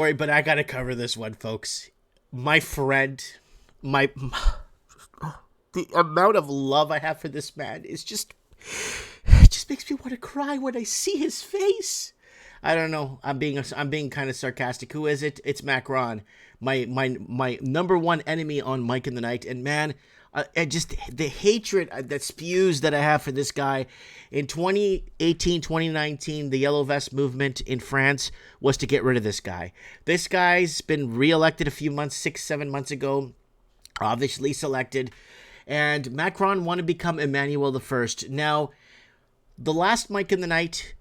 Sorry, but I gotta cover this one, folks. My friend, my the amount of love I have for this man is just it just makes me want to cry when I see his face. I don't know. I'm being kind of sarcastic. Who is it? It's Macron, my number one enemy on Mike in the Night. And man, and just the hatred that spews that I have for this guy. In 2018, 2019, the Yellow Vest movement in France was to get rid of this guy. This guy's been reelected a few months, 6, 7 months ago, obviously selected. And Macron wanted to become Emmanuel the First. Now, the last Mike in the Night,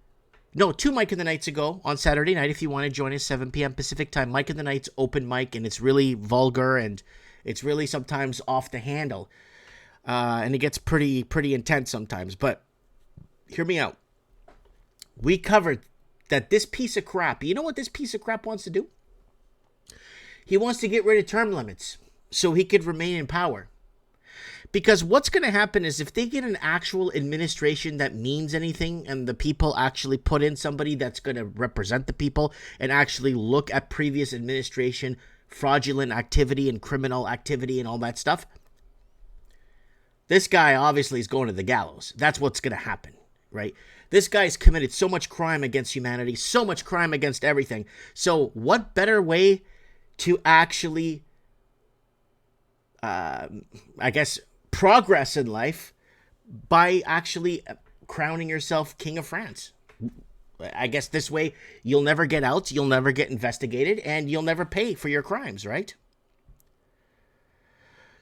no, 2 Mike in the Nights ago on Saturday night, if you want to join us, 7 p.m. Pacific time, Mike in the Night's open mic, and it's really vulgar and it's really sometimes off the handle. And it gets pretty intense sometimes. But hear me out. We covered that this piece of crap, you know what this piece of crap wants to do? He wants to get rid of term limits so he could remain in power. Because what's going to happen is if they get an actual administration that means anything and the people actually put in somebody that's going to represent the people and actually look at previous administration, fraudulent activity and criminal activity and all that stuff, this guy obviously is going to the gallows. That's what's going to happen, right? This guy's committed so much crime against humanity, so much crime against everything. So what better way to actually, I guess, progress in life by actually crowning yourself King of France? I guess this way you'll never get out, you'll never get investigated, and you'll never pay for your crimes, right?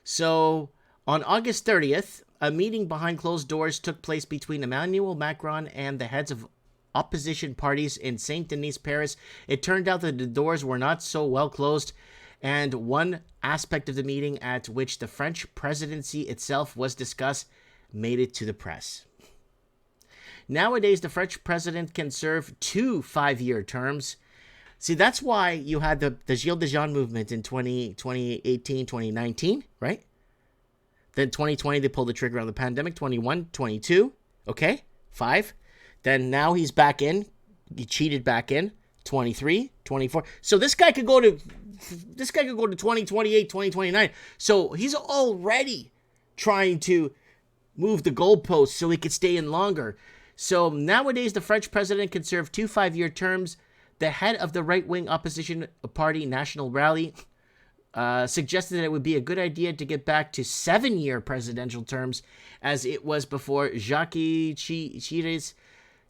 So on August 30th, a meeting behind closed doors took place between Emmanuel Macron and the heads of opposition parties in Saint Denis, Paris. It turned out that the doors were not so well closed, and one aspect of the meeting at which the French presidency itself was discussed made it to the press. Nowadays, the French president can serve 2 5-year terms. See, that's why you had the Gilets Jaunes movement in 2018, 2019, right? Then 2020, they pulled the trigger on the pandemic. 21, 22, okay, 5. Then now he's back in. He cheated back in. 23, 24. So this guy could go to 2028, 2029. So he's already trying to move the goalposts so he could stay in longer. So nowadays, the French president can serve 2 5-year terms. The head of the right-wing opposition party, National Rally, suggested that it would be a good idea to get back to 7-year presidential terms, as it was before. Jacques Chirac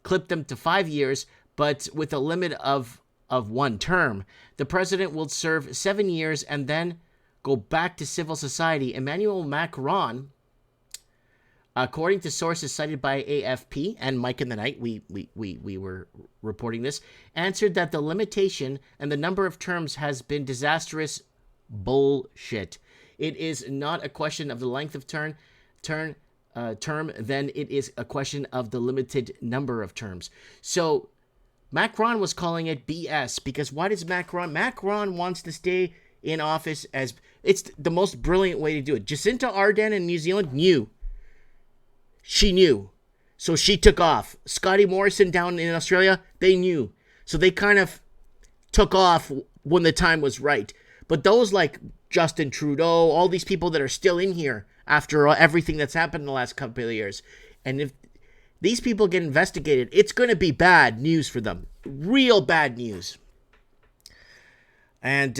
clipped them to 5 years, but with a limit of 1 term. The president will serve 7 years and then go back to civil society. Emmanuel Macron, according to sources cited by AFP and Mike in the Night, we were reporting this, answered that the limitation and the number of terms has been disastrous bullshit. It is not a question of the length of term, then it is a question of the limited number of terms. So Macron was calling it BS because why does Macron wants to stay in office as it's the most brilliant way to do it. Jacinda Ardern in New Zealand knew. She knew. So she took off. Scotty Morrison down in Australia, they knew. So they kind of took off when the time was right. But those like Justin Trudeau, all these people that are still in here after everything that's happened in the last couple of years, and if these people get investigated, it's going to be bad news for them. Real bad news. And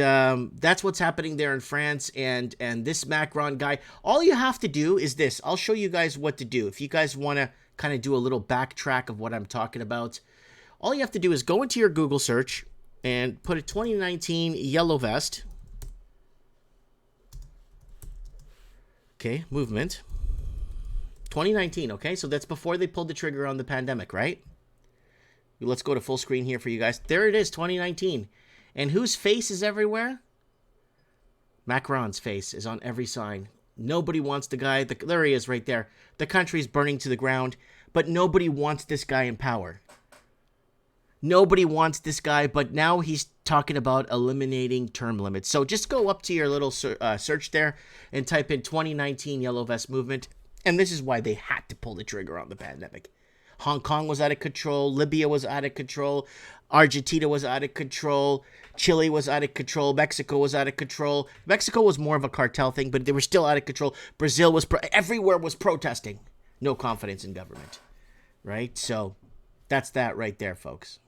that's what's happening there in France. And this Macron guy, all you have to do is this. I'll show you guys what to do. If you guys want to kind of do a little backtrack of what I'm talking about, all you have to do is go into your Google search and put a 2019 Yellow Vest. Okay, movement. 2019, okay? So that's before they pulled the trigger on the pandemic, right? Let's go to full screen here for you guys. There it is, 2019. And whose face is everywhere? Macron's face is on every sign. Nobody wants the guy. There he is right there. The country's burning to the ground, but nobody wants this guy in power. Nobody wants this guy, but now he's talking about eliminating term limits. So just go up to your little search there and type in 2019 Yellow Vest Movement. And this is why they had to pull the trigger on the pandemic. Hong Kong was out of control. Libya was out of control. Argentina was out of control. Chile was out of control. Mexico was out of control. Mexico was more of a cartel thing, but they were still out of control. Brazil was everywhere was protesting. No confidence in government, right? So that's that right there, folks.